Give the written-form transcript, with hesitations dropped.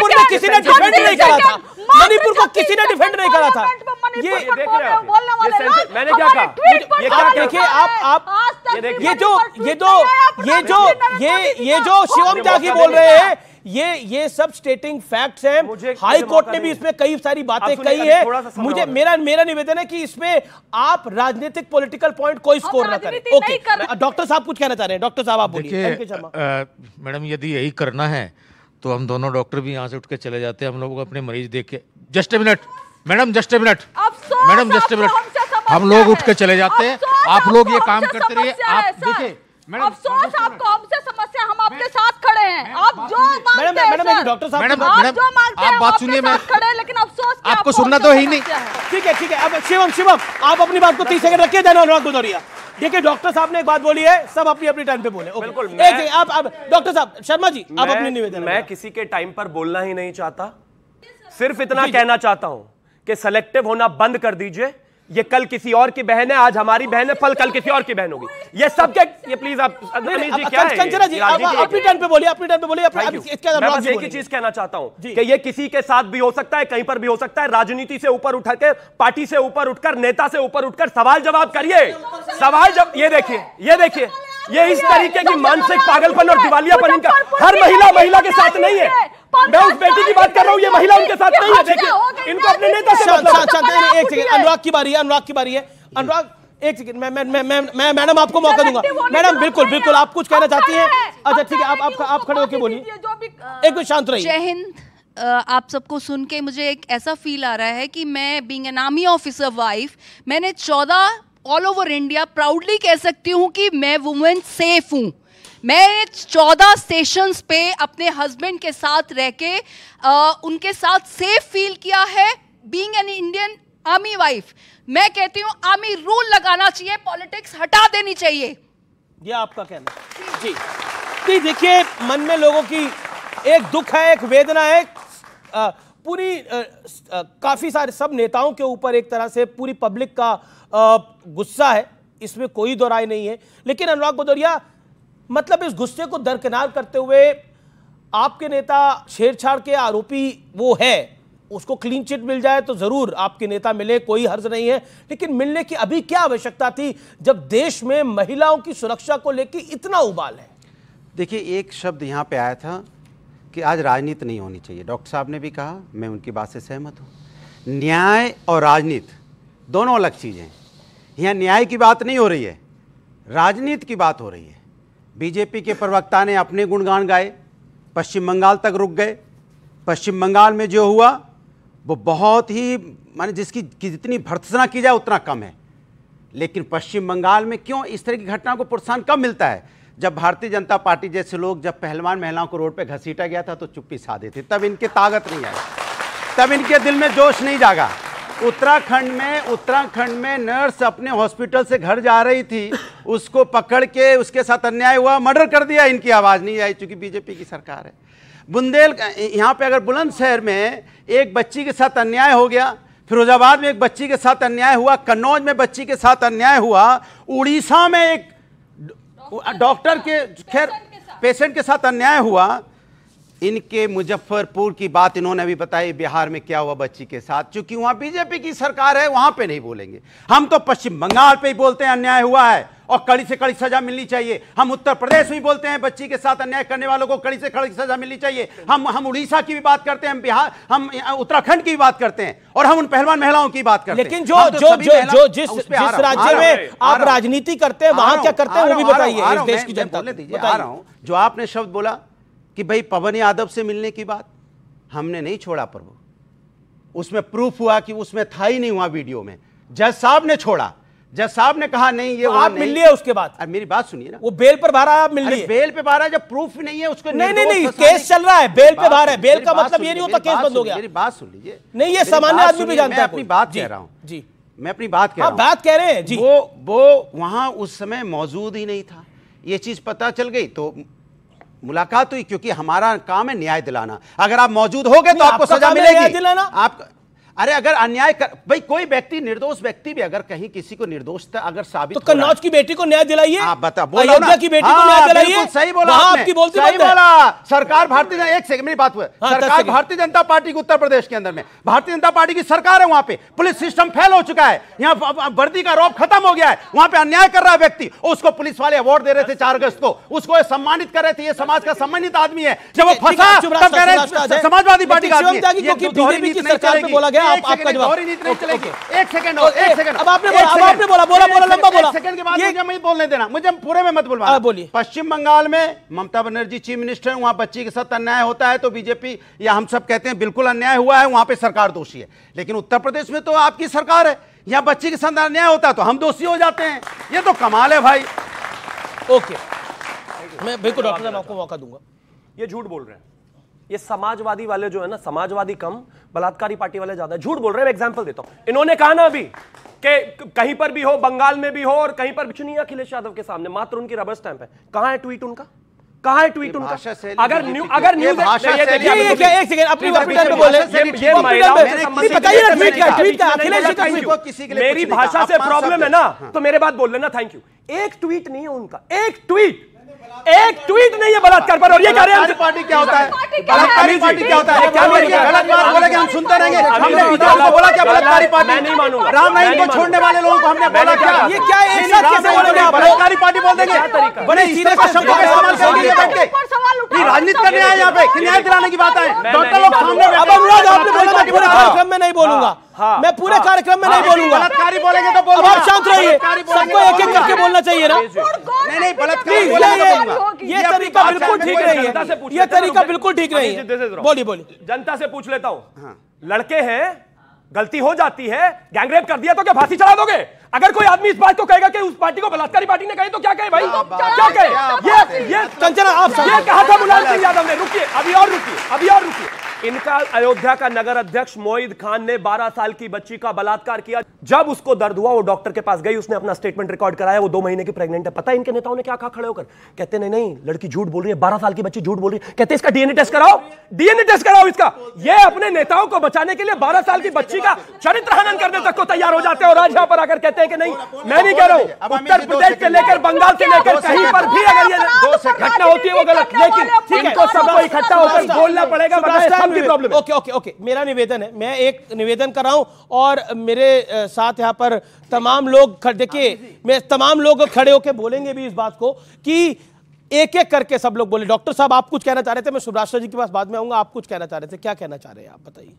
मणिपुर में किसी ने डिफेंड नहीं करा था, मणिपुर को किसी ने डिफेंड नहीं करा था। ये मैंने क्या कहा? देखिए ये जो शिवम त्यागी बोल रहे हैं, ये सब स्टेटिंग फैक्ट्स हैं। हाई कोर्ट ने भी इसमें कई सारी बातें कही है। मुझे मेरा निवेदन है कि इसमें आप राजनीतिक पॉलिटिकल पॉइंट कोई स्कोर ना करें। ओके, डॉक्टर साहब कुछ कहना चाह रहे हैं। डॉक्टर साहब आप बोलिए। मैडम यदि यही करना है तो हम दोनों डॉक्टर भी यहाँ से उठ के चले जाते हैं, हम लोग अपने मरीज देख के। Just a minute madam, just a minute madam, just a minute, हम लोग उठ के चले जाते हैं, आप लोग ये काम करते रहिए। आप देखिए अफसोस आपको, हमसे समस्या, हम आपके साथ खड़े हैं। आप जो मांगते हैं मैडम, डॉक्टर साहब मैडम, आप बात सुनिए, मैं खड़े, लेकिन अफसोस आपको सुनना तो ही नहीं। ठीक है। अब शिवम आप अपनी बात को 30 सेकंड रखिए। जाना अनुराग भदौरिया, देखिए डॉक्टर साहब ने एक बात बोली है, सब अपनी अपनी टाइम पे बोले। बिल्कुल, आप डॉक्टर साहब, शर्मा जी आप अपनी निवेदन। मैं किसी के टाइम पर बोलना ही नहीं चाहता, सिर्फ इतना कहना चाहता हूं कि सेलेक्टिव होना बंद कर दीजिए। ये कल किसी और की बहन है, आज हमारी बहन है, कल किसी और की बहन होगी। ये सबके, ये प्लीज आप क्या है, अपनी टाइम पे बोलिए, मैं बस एक ही चीज कहना चाहता हूं कि ये किसी के साथ भी हो सकता है, कहीं पर भी हो सकता है। राजनीति से ऊपर उठ के, पार्टी से ऊपर उठकर, नेता से ऊपर उठकर सवाल जवाब करिए। सवाल जब ये देखिए ये इस तरीके की मानसिक पागलपन और दिवालियापन इनका, हर महिला के साथ नहीं है। मैं उस बेटी की बात कर रहा हूं, ये महिला उनके साथ नहीं है। देखिए इनको अपने नेता से मतलब। एक सेकंड, अनुराग की बारी है। अनुराग एक सेकंड, मैं मैडम आपको मौका दूंगा। मैडम बिल्कुल आप कुछ कहना चाहती हैं? अच्छा ठीक है, आप खड़े होकर बोलिए। एक मिनट शांत रहिए। जय हिंद। आप सबको सुन के मुझे एक ऐसा फील आ रहा है कि मैं being an army officer wife, मैंने 14 ऑल ओवर इंडिया प्राउडली कह सकती हूँ कि मैं वुमेन सेफ हूँ। मैं 14 स्टेशंस पे अपने हस्बैंड के साथ रह के उनके साथ सेफ फील किया है। Being an Indian army wife, मैं कहती हूँ आर्मी रूल लगाना चाहिए, पॉलिटिक्स हटा देनी चाहिए। ये आपका कहना जी। देखिए मन में लोगों की एक दुख है, एक वेदना है, पूरी काफी सारे सब नेताओं के ऊपर एक तरह से पूरी पब्लिक का गुस्सा है, इसमें कोई दो राय नहीं है। लेकिन अनुराग भदौरिया, मतलब इस गुस्से को दरकिनार करते हुए आपके नेता छेड़छाड़ के आरोपी वो है, उसको क्लीन चिट मिल जाए तो जरूर आपके नेता मिले, कोई हर्ज नहीं है। लेकिन मिलने की अभी क्या आवश्यकता थी जब देश में महिलाओं की सुरक्षा को लेकर इतना उबाल है? देखिए, एक शब्द यहाँ पे आया था कि आज राजनीति नहीं होनी चाहिए। डॉक्टर साहब ने भी कहा, मैं उनकी बात से सहमत हूँ। न्याय और राजनीति दोनों अलग चीज़ें हैं। यहाँ न्याय की बात नहीं हो रही है, राजनीति की बात हो रही है। बीजेपी के प्रवक्ता ने अपने गुणगान गाए, पश्चिम बंगाल तक रुक गए। पश्चिम बंगाल में जो हुआ वो बहुत ही, माने जिसकी जितनी भर्त्सना की जाए उतना कम है। लेकिन पश्चिम बंगाल में क्यों इस तरह की घटनाओं को प्रोत्साहन कब मिलता है? जब भारतीय जनता पार्टी जैसे लोग, जब पहलवान महिलाओं को रोड पे घसीटा गया था तो चुप्पी साधे थे, तब इनके ताकत नहीं आई, तब इनके दिल में जोश नहीं जागा। उत्तराखंड में नर्स अपने हॉस्पिटल से घर जा रही थी, उसको पकड़ के उसके साथ अन्याय हुआ, मर्डर कर दिया। इनकी आवाज़ नहीं आई चूंकि बीजेपी की सरकार है। यहाँ पे अगर बुलंदशहर में एक बच्ची के साथ अन्याय हो गया, फिरोजाबाद में एक बच्ची के साथ अन्याय हुआ, कन्नौज में बच्ची के साथ अन्याय हुआ, उड़ीसा में एक डॉक्टर के पेशेंट के साथ अन्याय हुआ। इनके मुजफ्फरपुर की बात इन्होंने अभी बताई, बिहार में क्या हुआ बच्ची के साथ, क्योंकि वहां बीजेपी की सरकार है, वहां पे नहीं बोलेंगे। हम तो पश्चिम बंगाल पे ही बोलते हैं अन्याय हुआ है और कड़ी से कड़ी सजा मिलनी चाहिए। हम उत्तर प्रदेश में बोलते हैं बच्ची के साथ अन्याय करने वालों को कड़ी से कड़ी सजा मिलनी चाहिए। हम उड़ीसा की भी बात करते हैं, हम बिहार, हम उत्तराखंड की भी बात करते हैं, और हम उन पहलवान महिलाओं की बात करते हैं। लेकिन जिस राज्य में आप राजनीति करते हैं वहां क्या करते हैं वो भी बताइए इस देश की जनता को। जो आपने शब्द बोला कि भाई पवन यादव से मिलने की बात, हमने नहीं छोड़ा प्रभु, उसमें प्रूफ हुआ कि उसमें था ही नहीं, हुआ वीडियो में जज साहब ने छोड़ा। जज साहब ने कहा नहीं ये, तो आप मिल लिए उसके बाद? मेरी बात सुनिए ना, वो बेल पर बाहर आया, आप मिल लिए? बेल पे बाहर है, जब प्रूफ नहीं है उसको नहीं, केस चल रहा है, बेल पे बाहर है। बेल का मतलब ये नहीं होता केस बंद हो गया। मेरी बात सुन लीजिए। नहीं, ये सामान्य आदमी भी जानता है। अपनी बात कह रहा हूँ जी, मैं अपनी बात कह रहा हूँ। बात कह रहे हैं जी। वो वहां उस समय मौजूद ही नहीं था, ये चीज पता चल गई तो मुलाकात हुई, क्योंकि हमारा काम है न्याय दिलाना। अगर आप मौजूद हो गए तो आपको सजा मिलेगी। अरे अगर अन्याय कर भाई, कोई व्यक्ति निर्दोष व्यक्ति भी अगर कहीं किसी को निर्दोष अगर साबित तो कन्नौज की बेटी को न्याय दिलाइए, आप बता, अयोध्या की बेटी को न्याय दिलाइए। सही बोला आपकी बोलती सही बोला। सरकार भारतीय, एक सेकंड मेरी बात हुई, सरकार भारतीय जनता पार्टी की उत्तर प्रदेश के अंदर में भारतीय जनता पार्टी की सरकार है, वहां पे पुलिस सिस्टम फेल हो चुका है, यहाँ वर्दी का रौब खत्म हो गया है, वहां पे अन्याय कर रहा है व्यक्ति, उसको पुलिस वाले अवार्ड दे रहे थे 4 अगस्त को, उसको सम्मानित कर रहे थे, ये समाज का सम्मानित आदमी है। जब वो फंसा तब कह रहे समाजवादी पार्टी का आदमी है। क्योंकि बीजेपी की सरकार पे बोला गया, आपका जवाब। एक सेकंड अब आपने बोला लंबा बोला, सेकंड के बाद मुझे मैं बोलने देना, मुझे पूरे में मत बोलवाना। बोलिए। पश्चिम बंगाल में ममता बनर्जी चीफ मिनिस्टर, वहां बच्ची के साथ अन्याय होता है तो बीजेपी या हम सब कहते हैं बिल्कुल अन्याय हुआ है, वहां पे सरकार दोषी है। लेकिन उत्तर प्रदेश में तो आपकी सरकार है, यहां बच्ची के साथ अन्याय होता है तो हम दोषी हो जाते हैं। ये तो कमाल है भाई। ओके, मैं बिल्कुल डॉक्टर साहब आपको मौका दूंगा। ये झूठ बोल रहे हैं, ये समाजवादी वाले जो है ना, समाजवादी कम, बलात्कारी पार्टी वाले ज्यादा झूठ बोल रहे हैं। मैं एग्जांपल देता हूं, इन्होंने कहा ना अभी कि कहीं पर भी हो, बंगाल में भी हो और कहीं पर भी नहीं, अखिलेश यादव के सामने मात्र उनकी रबर स्टैंप है। कहां है ट्वीट उनका? कहाँ है ट्वीट उनका? अगर न्यूज एक सेकंड अपनी वर्कटाइम पे बोले, ये बताइए ना ट्वीट का अखिलेश जी का ट्वीट। मेरी भाषा से प्रॉब्लम है ना तो मेरे बात बोल लेना, थैंक यू। एक ट्वीट नहीं है उनका, एक ट्वीट नहीं है बलात्कार पर। और ये कह रहे हैं पार्टी क्या होता है, बलात्कारी पार्टी क्या होता है? क्या गलत बात बोलेंगे हम सुनते रहेंगे। हमने विधायक को बोला क्या बलात्कारी पार्टी? मैं नहीं मानूंगा। राम रहीम को छोड़ने वाले लोगों को हमने बोला क्या? ये क्या एक साथ कैसे बोलेंगे आप? बलात्कारी पार्टी बोल देंगे? बड़े सीधे शब्दों का इस्तेमाल करेंगे बैठ के। राजनीति करने आए यहाँ पे, न्याय दिलाने की बात है। डॉक्टर लोग सामने, अब अनुराग आपने बोला मैं पूरे कार्यक्रम में नहीं बोलूंगा, मैं पूरे कार्यक्रम में नहीं बोलूंगा। बलात्कारी बोलेंगे तो बोलो, आप शांत रहिए, सबको एक एक करके बोलना चाहिए ना। नहीं बलात्कारी बोलेंगे। ये तरीका बिल्कुल ठीक नहीं है, ये तरीका बिल्कुल ठीक नहीं है। बोलिए। जनता से पूछ लेता हूं, लड़के हैं, गलती हो जाती है, गैंगरेप कर दिया तो क्या फांसी चढ़ा दोगे? अगर कोई आदमी इस बात को कहेगा कि उस पार्टी को बलात्कारी पार्टी ने कहे तो क्या कहे भाई? क्या कहे? ये कंचना आप ये कहा था मुलायम सिंह यादव ने। रुकिए, अभी और रुकिए। इनका अयोध्या का नगर अध्यक्ष मोईद खान ने 12 साल की बच्ची का बलात्कार किया। जब उसको दर्द हुआ वो डॉक्टर के पास गई, उसने अपना स्टेटमेंट रिकॉर्ड कराया, वो 2 महीने की प्रेग्नेंट है। पता है इनके नेताओं ने क्या कहा खड़े होकर? कहते नहीं लड़की झूठ बोल रही है, 12 साल की बच्ची झूठ बोल रही है। कहते इसका डीएनए टेस्ट कराओ इसका। ये अपने नेताओं को बचाने के लिए 12 साल की बच्ची का चरित्र हनन करने तक को तैयार हो जाते हैं। और आज यहाँ पर आकर कहते हैं कि नहीं, मैं नहीं कह रहा हूं, उत्तर प्रदेश से लेकर बंगाल से लेकर कहीं पर भी अगर ये घटना होती है वो गलत, लेकिन इनको सबको इकट्ठा होकर बोलना पड़ेगा। ओके, मेरा निवेदन है, मैं एक निवेदन कर रहा हूं और मेरे साथ यहां पर तमाम लोग देखिए, मैं तमाम लोग खड़े होकर बोलेंगे भी इस बात को कि एक एक करके सब लोग बोले। डॉक्टर साहब आप कुछ कहना चाह रहे थे, मैं सुभाष जी के पास बाद में आऊंगा। आप कुछ कहना चाह रहे थे, क्या कहना चाह रहे हैं आप बताइए।